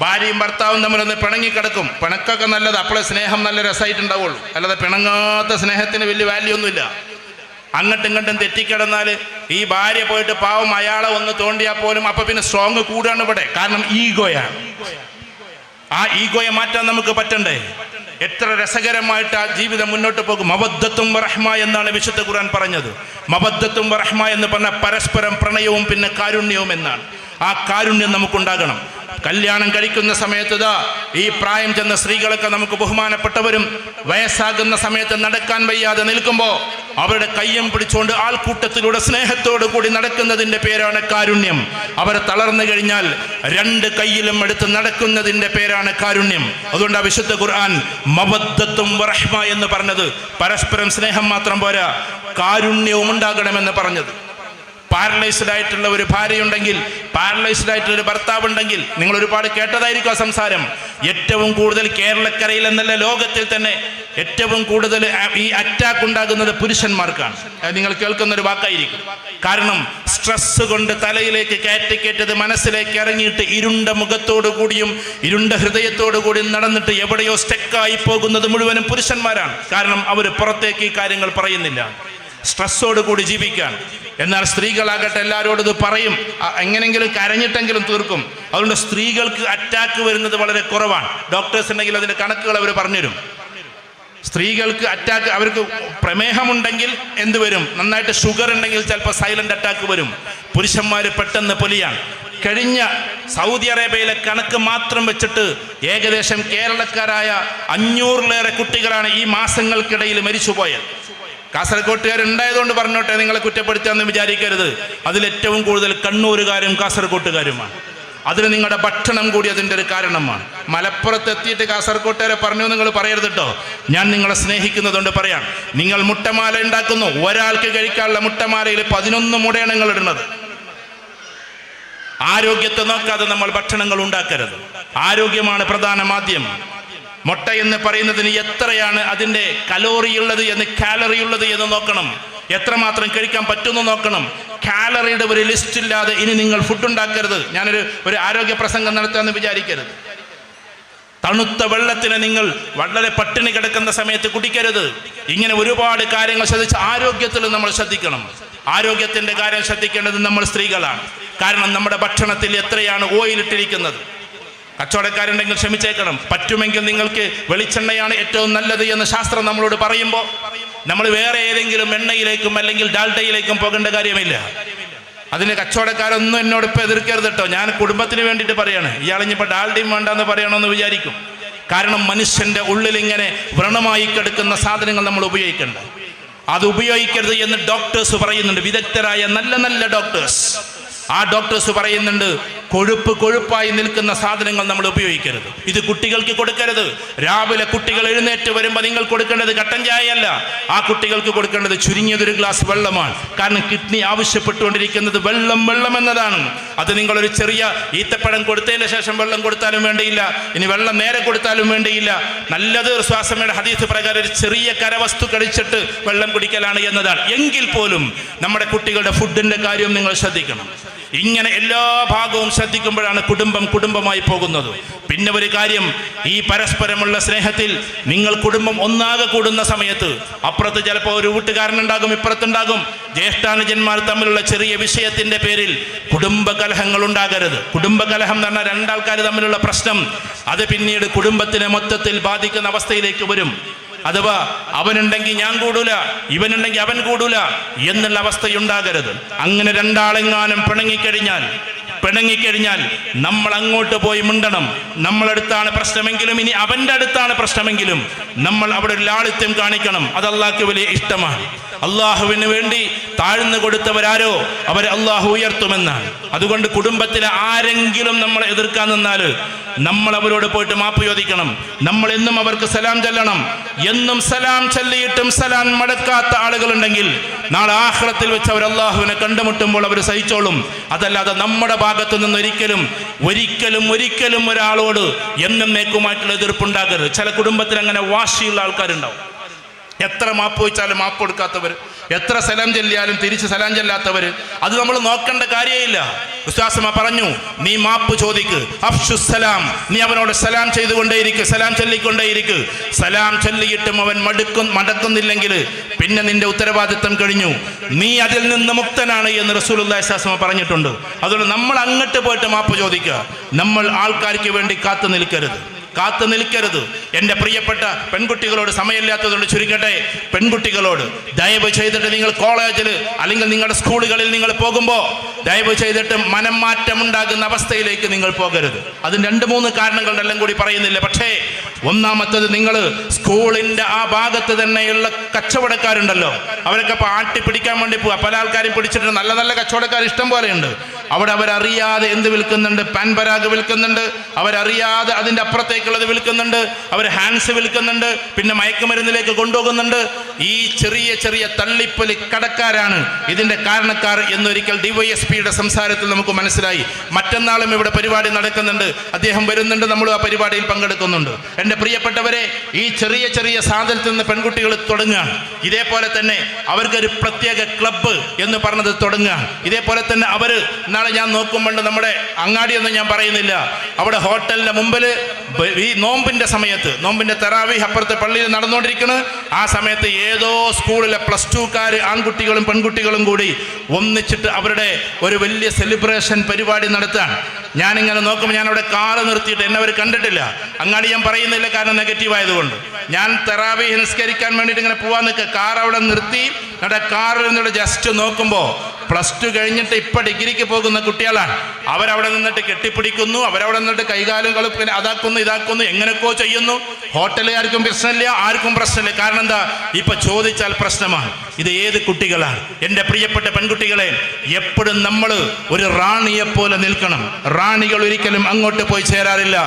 ഭാര്യയും ഭർത്താവും തമ്മിലൊന്ന് പിണങ്ങിക്കിടക്കും. പിണക്കൊക്കെ നല്ലത്, അപ്പോഴേ സ്നേഹം നല്ല രസമായിട്ടുണ്ടാവുള്ളൂ. അല്ലാതെ പിണങ്ങാത്ത സ്നേഹത്തിന് വലിയ വാല്യൂ ഒന്നുമില്ല. അങ്ങോട്ടും ഇങ്ങോട്ടും തെറ്റിക്കിടന്നാൽ ഈ ഭാര്യ പോയിട്ട് പാവം അയാളെ ഒന്ന് തോണ്ടിയാൽ പോലും അപ്പം പിന്നെ സ്ട്രോങ് കൂടാണ് ഇവിടെ. കാരണം ഈഗോയാണ്. ആ ഈഗോയെ മാറ്റാൻ നമുക്ക് പറ്റണ്ടേ? എത്ര രസകരമായിട്ട് ആ ജീവിതം മുന്നോട്ട് പോകും. മവദ്ദത്തും വറഹ്മ എന്നാണ് വിശുദ്ധ ഖുർആൻ പറഞ്ഞത്. മവദ്ദത്തും വറഹ്മ എന്ന് പറഞ്ഞാൽ പരസ്പരം പ്രണയവും പിന്നെ കാരുണ്യവും എന്നാണ്. ആ കാരുണ്യം നമുക്കുണ്ടാകണം. കല്യാണം കഴിക്കുന്ന സമയത്ത് ഈ പ്രായം ചെന്ന സ്ത്രീകളൊക്കെ നമുക്ക് ബഹുമാനപ്പെട്ടവരും വയസ്സാകുന്ന സമയത്ത് നടക്കാൻ വയ്യാതെ നിൽക്കുമ്പോൾ അവരുടെ കയ്യും പിടിച്ചുകൊണ്ട് ആൾക്കൂട്ടത്തിലൂടെ സ്നേഹത്തോടു കൂടി നടക്കുന്നതിൻ്റെ പേരാണ് കാരുണ്യം. അവർ തളർന്നു കഴിഞ്ഞാൽ രണ്ട് കയ്യിലും എടുത്ത് നടക്കുന്നതിൻ്റെ പേരാണ് കാരുണ്യം. അതുകൊണ്ട് ആ വിശുദ്ധ ഖുർആൻ മവദ്ദത്തും വറഹ്മ എന്ന് പറഞ്ഞത് പരസ്പരം സ്നേഹം മാത്രം പോരാ, കാരുണ്യവും ഉണ്ടാകണമെന്ന് പറഞ്ഞത്. പാരലൈസ്ഡ് ആയിട്ടുള്ള ഒരു ഭാര്യയുണ്ടെങ്കിൽ, പാരലൈസ്ഡ് ആയിട്ടുള്ള ഒരു ഭർത്താവ് ഉണ്ടെങ്കിൽ, നിങ്ങൾ ഒരുപാട് കേട്ടതായിരിക്കും ആ സംസാരം. ഏറ്റവും കൂടുതൽ കേരളക്കരയിൽ എന്നല്ല ലോകത്തിൽ തന്നെ ഏറ്റവും കൂടുതൽ ഈ അറ്റാക്ക് ഉണ്ടാകുന്നത് പുരുഷന്മാർക്കാണ്. അത് നിങ്ങൾ കേൾക്കുന്ന ഒരു വാക്കായിരിക്കും. കാരണം സ്ട്രെസ് കൊണ്ട് തലയിലേക്ക് കയറ്റിക്കേറ്റത് മനസ്സിലേക്ക് ഇറങ്ങിയിട്ട് ഇരുണ്ട മുഖത്തോടു കൂടിയും ഇരുണ്ട ഹൃദയത്തോടു കൂടിയും നടന്നിട്ട് എവിടെയോ സ്റ്റക്കായി പോകുന്നത് മുഴുവനും പുരുഷന്മാരാണ്. കാരണം അവർ പുറത്തേക്ക് ഈ കാര്യങ്ങൾ പറയുന്നില്ല, സ്ട്രെസ്സോട് കൂടി ജീവിക്കാൻ. എന്നാൽ സ്ത്രീകളാകട്ടെ എല്ലാവരോടും ഇത് പറയും, എങ്ങനെങ്കിലും കരഞ്ഞിട്ടെങ്കിലും തീർക്കും. അതുകൊണ്ട് സ്ത്രീകൾക്ക് അറ്റാക്ക് വരുന്നത് വളരെ കുറവാണ്. ഡോക്ടേഴ്സ് ഉണ്ടെങ്കിൽ അതിൻ്റെ കണക്കുകൾ അവർ പറഞ്ഞുതരും. സ്ത്രീകൾക്ക് അറ്റാക്ക്, അവർക്ക് പ്രമേഹമുണ്ടെങ്കിൽ എന്ത് വരും, നന്നായിട്ട് ഷുഗർ ഉണ്ടെങ്കിൽ ചിലപ്പോൾ സൈലന്റ് അറ്റാക്ക് വരും. പുരുഷന്മാർ പെട്ടെന്ന് പൊലിയാണ്. കഴിഞ്ഞ സൗദി അറേബ്യയിലെ കണക്ക് മാത്രം വെച്ചിട്ട് ഏകദേശം കേരളക്കാരായ 500-ലേറെ കുട്ടികളാണ് ഈ മാസങ്ങൾക്കിടയിൽ മരിച്ചുപോയത്. കാസർഗോട്ടുകാരുണ്ടായതുകൊണ്ട് പറഞ്ഞോട്ടെ, നിങ്ങളെ കുറ്റപ്പെടുത്താമെന്ന് വിചാരിക്കരുത്. അതിലേറ്റവും കൂടുതൽ കണ്ണൂരുകാരും കാസർഗോട്ടുകാരുമാണ്. അതിന് നിങ്ങളുടെ ഭക്ഷണം കൂടി അതിൻ്റെ ഒരു കാരണമാണ്. മലപ്പുറത്ത് എത്തിയിട്ട് കാസർഗോട്ടുകാരെ പറഞ്ഞു നിങ്ങൾ പറയരുത് കേട്ടോ. ഞാൻ നിങ്ങളെ സ്നേഹിക്കുന്നതുകൊണ്ട് പറയാം. നിങ്ങൾ മുട്ടമാല ഉണ്ടാക്കുന്നു, ഒരാൾക്ക് കഴിക്കാനുള്ള മുട്ടമാലയിൽ 11 മുടയാണ് നിങ്ങൾ ഇടുന്നത്. ആരോഗ്യത്തെ നോക്കാതെ നമ്മൾ ഭക്ഷണങ്ങൾ ഉണ്ടാക്കരുത്. ആരോഗ്യമാണ് പ്രധാന മാധ്യമം. മുട്ട എന്ന് പറയുന്നതിന് എത്രയാണ് അതിൻ്റെ കലോറി ഉള്ളത് എന്ന്, കാലറി ഉള്ളത് എന്ന് നോക്കണം. എത്രമാത്രം കഴിക്കാൻ പറ്റുമെന്ന് നോക്കണം. കാലറിയുടെ ഒരു ലിസ്റ്റ് ഇല്ലാതെ ഇനി നിങ്ങൾ ഫുഡ് ഉണ്ടാക്കരുത്. ഞാനൊരു ആരോഗ്യ പ്രസംഗം നടത്താമെന്ന് വിചാരിക്കരുത്. തണുത്ത വെള്ളത്തിന് നിങ്ങൾ വളരെ പട്ടിണി കിടക്കുന്ന സമയത്ത് കുടിക്കരുത്. ഇങ്ങനെ ഒരുപാട് കാര്യങ്ങൾ ശ്രദ്ധിച്ച് ആരോഗ്യത്തിൽ നമ്മൾ ശ്രദ്ധിക്കണം. ആരോഗ്യത്തിൻ്റെ കാര്യം ശ്രദ്ധിക്കേണ്ടത് നമ്മൾ സ്ത്രീകളാണ്. കാരണം നമ്മുടെ ഭക്ഷണത്തിൽ എത്രയാണ് ഓയിൽ ഇട്ടിരിക്കുന്നത്. കച്ചവടക്കാരുണ്ടെങ്കിൽ ക്ഷമിച്ചേക്കണം. പറ്റുമെങ്കിൽ നിങ്ങൾക്ക് വെളിച്ചെണ്ണയാണ് ഏറ്റവും നല്ലത് എന്ന് ശാസ്ത്രം നമ്മളോട് പറയുമ്പോൾ നമ്മൾ വേറെ ഏതെങ്കിലും എണ്ണയിലേക്കും അല്ലെങ്കിൽ ഡാൽഡയിലേക്കും പോകേണ്ട കാര്യമില്ല. അതിന് കച്ചവടക്കാരൊന്നും എന്നോട് ഇപ്പം എതിർക്കരുത് കേട്ടോ. ഞാൻ കുടുംബത്തിന് വേണ്ടിയിട്ട് പറയാണ്. ഇയാളിപ്പോൾ ഡാൽഡയും വേണ്ടെന്ന് പറയണമെന്ന് വിചാരിക്കും. കാരണം മനുഷ്യൻ്റെ ഉള്ളിൽ ഇങ്ങനെ വ്രണമായി കിടക്കുന്ന സാധനങ്ങൾ നമ്മൾ ഉപയോഗിക്കേണ്ട. അത് ഉപയോഗിക്കരുത് എന്ന് ഡോക്ടേഴ്സ് പറയുന്നുണ്ട്. വിദഗ്ധരായ നല്ല നല്ല ഡോക്ടേഴ്സ്. ആ ഡോക്ടേഴ്സ് പറയുന്നുണ്ട്, കൊഴുപ്പായി നിൽക്കുന്ന സാധനങ്ങൾ നമ്മൾ ഉപയോഗിക്കരുത്. ഇത് കുട്ടികൾക്ക് കൊടുക്കരുത്. രാവിലെ കുട്ടികൾ എഴുന്നേറ്റ് വരുമ്പോൾ നിങ്ങൾ കൊടുക്കേണ്ടത് കട്ടൻ ചായയല്ല. ആ കുട്ടികൾക്ക് കൊടുക്കേണ്ടത് ചുരുങ്ങിയതൊരു ഗ്ലാസ് വെള്ളമാണ്. കാരണം കിഡ്നി ആവശ്യപ്പെട്ടുകൊണ്ടിരിക്കുന്നത് വെള്ളം എന്നതാണ്. അത് നിങ്ങളൊരു ചെറിയ ഈത്തപ്പഴം കൊടുത്തതിന് ശേഷം വെള്ളം കൊടുത്താലും വേണ്ടിയില്ല, ഇനി വെള്ളം നേരെ കൊടുത്താലും വേണ്ടിയില്ല. നല്ലത് സ്വാസമയുടെ ഹദീസ് പ്രകാരം ഒരു ചെറിയ കരവസ്തു കഴിച്ചിട്ട് വെള്ളം കുടിക്കലാണ് എന്നതാണ്. എങ്കിൽ പോലും നമ്മുടെ കുട്ടികളുടെ ഫുഡിൻ്റെ കാര്യം നിങ്ങൾ ശ്രദ്ധിക്കണം. ഇങ്ങനെ എല്ലാ ഭാഗവും ശ്രദ്ധിക്കുമ്പോഴാണ് കുടുംബമായി പോകുന്നത്. പിന്നെ ഒരു കാര്യം, ഈ പരസ്പരമുള്ള സ്നേഹത്തിൽ നിങ്ങൾ കുടുംബം ഒന്നാകെ കൂടുന്ന സമയത്ത് അപ്പുറത്ത് ചിലപ്പോൾ ഒരു വീട്ടുകാരനുണ്ടാകും, ഇപ്പുറത്തുണ്ടാകും. ജ്യേഷ്ഠാനുജന്മാർ തമ്മിലുള്ള ചെറിയ വിഷയത്തിൻ്റെ പേരിൽ കുടുംബകലഹങ്ങൾ ഉണ്ടാകരുത്. കുടുംബകലഹം എന്ന് പറഞ്ഞാൽ രണ്ടാൾക്കാർ തമ്മിലുള്ള പ്രശ്നം, അത് പിന്നീട് കുടുംബത്തിനെ മൊത്തത്തിൽ ബാധിക്കുന്ന അവസ്ഥയിലേക്ക് വരും. അഥവാ അവനുണ്ടെങ്കിൽ ഞാൻ കൂടൂല, ഇവനുണ്ടെങ്കിൽ അവൻ കൂടൂല എന്നുള്ള അവസ്ഥയുണ്ടാകരുത്. അങ്ങനെ രണ്ടാളെങ്ങാനും പിണങ്ങിക്കഴിഞ്ഞാൽ നമ്മൾ അങ്ങോട്ട് പോയി മിണ്ടണം. നമ്മളടുത്താണ് പ്രശ്നമെങ്കിലും, ഇനി അവൻ്റെ അടുത്താണ് പ്രശ്നമെങ്കിലും നമ്മൾ അവിടെ ഒരു ലാളിത്യം കാണിക്കണം. അത് അള്ളാഹ്ക്ക് വലിയ ഇഷ്ടമാണ്. അള്ളാഹുവിന് വേണ്ടി താഴ്ന്നു കൊടുത്തവരാരോ അവരെ അള്ളാഹു ഉയർത്തുമെന്നാണ്. അതുകൊണ്ട് കുടുംബത്തിലെ ആരെങ്കിലും നമ്മളെ എതിർക്കാൻ നിന്നാൽ നമ്മൾ അവരോട് പോയിട്ട് മാപ്പ് ചോദിക്കണം. നമ്മൾ എന്നും അവർക്ക് സലാം ചൊല്ലണം. എന്നും സലാം ചൊല്ലിയിട്ടും സലാം മടക്കാത്ത ആളുകളുണ്ടെങ്കിൽ നാളെ ആഖിറത്തിൽ വെച്ച് അവർ അള്ളാഹുവിനെ കണ്ടുമുട്ടുമ്പോൾ അവർ സഹിച്ചോളും. അതല്ലാതെ നമ്മുടെ ഭാഗത്തു നിന്ന് ഒരിക്കലും ഒരാളോട് എന്നേക്കുമായിട്ടുള്ള എതിർപ്പുണ്ടാകരുത്. ചില കുടുംബത്തിൽ അങ്ങനെ വാശിയുള്ള ആൾക്കാരുണ്ടാവും. എത്ര മാപ്പ് വെച്ചാലും മാപ്പ് കൊടുക്കാത്തവർ, എത്ര സലാം ചൊല്ലിയാലും തിരിച്ച് സലാം ചൊല്ലാത്തവർ, അത് നമ്മൾ നോക്കേണ്ട കാര്യമില്ല. ഉസ്താദ് പറഞ്ഞു, നീ മാപ്പ് ചോദിക്ക്, അഫ്ഷുസ്സലാം, നീ അവനോട് സലാം ചെയ്തുകൊണ്ടേയിരിക്കുക, സലാം ചൊല്ലിക്കൊണ്ടേയിരിക്കുക. സലാം ചൊല്ലിയിട്ടും അവൻ മടക്കുന്നില്ലെങ്കിൽ പിന്നെ നിന്റെ ഉത്തരവാദിത്തം കഴിഞ്ഞു, നീ അതിൽ നിന്ന് മുക്തനാണ് എന്ന് റസൂലുള്ളാഹി സ്വല്ലല്ലാഹു അലൈഹി വസല്ലം പറഞ്ഞിട്ടുണ്ട്. അതുകൊണ്ട് നമ്മൾ അങ്ങോട്ട് പോയിട്ട് മാപ്പ് ചോദിക്കുക. നമ്മൾ ആൾക്കാർക്ക് വേണ്ടി കാത്തു നിൽക്കരുത്. എൻ്റെ പ്രിയപ്പെട്ട പെൺകുട്ടികളോട്, സമയമില്ലാത്തതുകൊണ്ട് ചുരുക്കട്ടെ, പെൺകുട്ടികളോട് ദയവ് ചെയ്തിട്ട് നിങ്ങൾ കോളേജിൽ അല്ലെങ്കിൽ നിങ്ങളുടെ സ്കൂളുകളിൽ നിങ്ങൾ പോകുമ്പോൾ ദയവ് ചെയ്തിട്ട് മനം മാറ്റം ഉണ്ടാകുന്ന അവസ്ഥയിലേക്ക് നിങ്ങൾ പോകരുത്. അതിന് 2-3 കാരണങ്ങളെല്ലാം കൂടി പറയുന്നില്ല. പക്ഷേ ഒന്നാമത്തത്, നിങ്ങൾ സ്കൂളിൻ്റെ ആ ഭാഗത്ത് തന്നെയുള്ള കച്ചവടക്കാരുണ്ടല്ലോ, അവരൊക്കെ ഇപ്പോൾ ആട്ടിപ്പിടിക്കാൻ വേണ്ടി പോവുക. പല ആൾക്കാരും പിടിച്ചിട്ടുണ്ട്. നല്ല നല്ല കച്ചവടക്കാർ ഇഷ്ടം പോലെയുണ്ട്. അവിടെ അവരറിയാതെ എന്ത് വിൽക്കുന്നുണ്ട്? പാൻപരാഗ് വിൽക്കുന്നുണ്ട്, അവരറിയാതെ അതിൻ്റെ അപ്പുറത്തേക്കുള്ളത് വിൽക്കുന്നുണ്ട്, അവർ ഹാൻഡ്സ് വിൽക്കുന്നുണ്ട്, പിന്നെ മയക്കുമരുന്നിലേക്ക് കൊണ്ടുപോകുന്നുണ്ട്. ഈ ചെറിയ ചെറിയ തള്ളിപ്പൊലി കടക്കാരാണ് ഇതിൻ്റെ കാരണക്കാർ എന്നൊരിക്കൽ DYSPയുടെ സംസാരത്തിൽ നമുക്ക് മനസ്സിലായി. മറ്റന്നാളും ഇവിടെ പരിപാടി നടക്കുന്നുണ്ട്, അദ്ദേഹം വരുന്നുണ്ട്, നമ്മൾ ആ പരിപാടിയിൽ പങ്കെടുക്കുന്നുണ്ട്. എൻ്റെ പ്രിയപ്പെട്ടവരെ, ഈ ചെറിയ ചെറിയ സാധനത്തിൽ നിന്ന് പെൺകുട്ടികൾ തുടങ്ങുകയാണ്. ഇതേപോലെ തന്നെ അവർക്കൊരു പ്രത്യേക ക്ലബ്ബ് എന്ന് പറഞ്ഞത് തുടങ്ങുകയാണ്. ഇതേപോലെ തന്നെ അവർ നാളെ ഞാൻ നോക്കുമ്പോൾ നമ്മുടെ അങ്ങാടിയൊന്നും ഞാൻ പറയുന്നില്ല, അവിടെ ഹോട്ടലിൻ്റെ മുമ്പിൽ ഈ നോമ്പിൻ്റെ സമയത്ത്, നോമ്പിൻ്റെ തറാവീഹ് അപ്പുറത്തെ പള്ളിയിൽ നടന്നുകൊണ്ടിരിക്കുന്നത്, ആ സമയത്ത് ഏതോ സ്കൂളിലെ +2കാർ ആൺകുട്ടികളും പെൺകുട്ടികളും കൂടി ഒന്നിച്ചിട്ട് അവരുടെ ഒരു വലിയ സെലിബ്രേഷൻ പരിപാടി നടത്തുകയാണ്. ഞാനിങ്ങനെ നോക്കുമ്പോൾ ഞാൻ അവിടെ കാറ് നിർത്തിയിട്ട്, എന്നെ അവർ കണ്ടിട്ടില്ല, അങ്ങാടി ഞാൻ പറയുന്നില്ല കാരണം നെഗറ്റീവ് ആയതുകൊണ്ട്. ഞാൻ തറാവീഹ് നിസ്കരിക്കാൻ വേണ്ടിയിട്ട് ഇങ്ങനെ പോകാൻ നിൽക്കുക, കാർ അവിടെ നിർത്തി. നമ്മുടെ കാറിൽ നിന്നുള്ള ജസ്റ്റ് നോക്കുമ്പോൾ +2 കഴിഞ്ഞിട്ട് ഇപ്പം ഡിഗ്രിക്ക് പോകുന്ന കുട്ടികളാണ്. അവരവിടെ നിന്നിട്ട് കെട്ടിപ്പിടിക്കുന്നു, അവരവിടെ നിന്നിട്ട് കൈകാലും കളുപ്പിന് അതാക്കുന്നു ഇതാക്കുന്നു, എങ്ങനെയൊക്കെയോ ചെയ്യുന്നു. ഹോട്ടലുകാർക്കും പ്രശ്നമില്ല, ആർക്കും പ്രശ്നമില്ല. കാരണം എന്താ? ഇപ്പം ചോദിച്ചാൽ പ്രശ്നമാണ്. ഇത് ഏത് കുട്ടികളാണ്? എൻ്റെ പ്രിയപ്പെട്ട പെൺകുട്ടികളെ, എപ്പോഴും നമ്മൾ ഒരു റാണിയെപ്പോലെ നിൽക്കണം. റാണികൾ ഒരിക്കലും അങ്ങോട്ട് പോയി ചേരാറില്ല,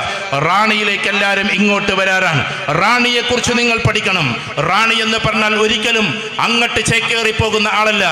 റാണിയിലേക്ക് എല്ലാവരും ഇങ്ങോട്ട് വരാറാണ്. റാണിയെക്കുറിച്ച് നിങ്ങൾ പഠിക്കണം. റാണി എന്ന് പറഞ്ഞാൽ ഒരിക്കലും അങ്ങോട്ട് ചേക്കേറി പോകുന്ന ആളല്ല.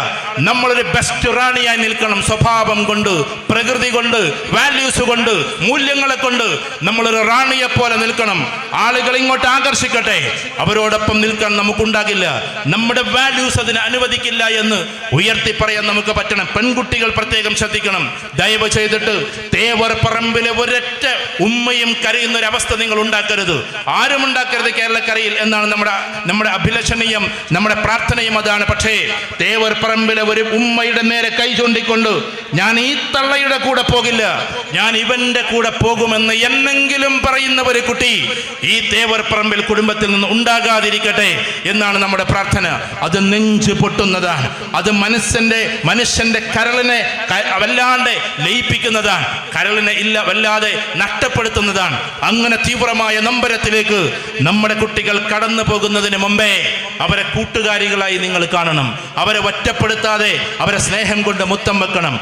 നമ്മളൊരു ബെസ്റ്റ് റാണിയായി നിൽക്കണം. സ്വഭാവം കൊണ്ട്, പ്രകൃതി കൊണ്ട്, വാല്യൂസ് കൊണ്ട്, മൂല്യങ്ങളെ കൊണ്ട് നമ്മളൊരു റാണിയെ പോലെ നിൽക്കണം. ആളുകൾ ഇങ്ങോട്ട് ആകർഷിക്കട്ടെ, അവരോടൊപ്പം നിൽക്കാൻ നമുക്കുണ്ടാകില്ല. നമ്മുടെ വാല്യൂസ് അതിന് അനുവദിക്കില്ല എന്ന് ഉയർത്തി പറയാൻ നമുക്ക് പറ്റണം. പെൺകുട്ടികൾ പ്രത്യേകം ശ്രദ്ധിക്കണം. ദയവ് ചെയ്തിട്ട് തേവർ പറമ്പിലെ ഒരൊറ്റ ഉമ്മയും കരയുന്ന ഒരു അവസ്ഥ നിങ്ങൾ ഉണ്ടാക്കരുത്, ആരും ഉണ്ടാക്കരുത് കേരളക്കരയിൽ എന്നാണ് നമ്മുടെ അഭിലഷണീയം, നമ്മുടെ പ്രാർത്ഥനയും അതാണ്. പക്ഷേ തേവർ പറമ്പിലെ ഒരു ഉമ്മയുടെ നേരെ കൈ ചൂണ്ടിക്കൊണ്ട്, ഞാൻ ഈ തള്ളയുടെ കൂടെ പോകില്ല, ഞാൻ ഇവന്റെ കൂടെ പോകുമെന്ന് എന്നെങ്കിലും പറയുന്ന ഒരു കുട്ടി ഈ തേവർ പറമ്പിൽ കുടുംബത്തിൽ നിന്ന് ഉണ്ടാകാതിരിക്കട്ടെ എന്നാണ് നമ്മുടെ പ്രാർത്ഥന. അത് നെഞ്ച് പൊട്ടുന്നതാണ്, അത് മനുഷ്യന്റെ കരളിനെ വല്ലാണ്ട് ലയിപ്പിക്കുന്നതാണ്, കരളിനെ വല്ലാതെ നഷ്ടപ്പെടുത്തുന്നതാണ്. അങ്ങനെ തീവ്രമായ നൊമ്പരത്തിലേക്ക് നമ്മുടെ കുട്ടികൾ കടന്നു പോകുന്നതിന് മുമ്പേ അവരെ കൂട്ടുകാരികളായി നിങ്ങൾ കാണണം. അവരെ ഒറ്റപ്പെടുത്താതെ അവരെ സ്നേഹം കൊണ്ട് മുത്തം വെക്കണം.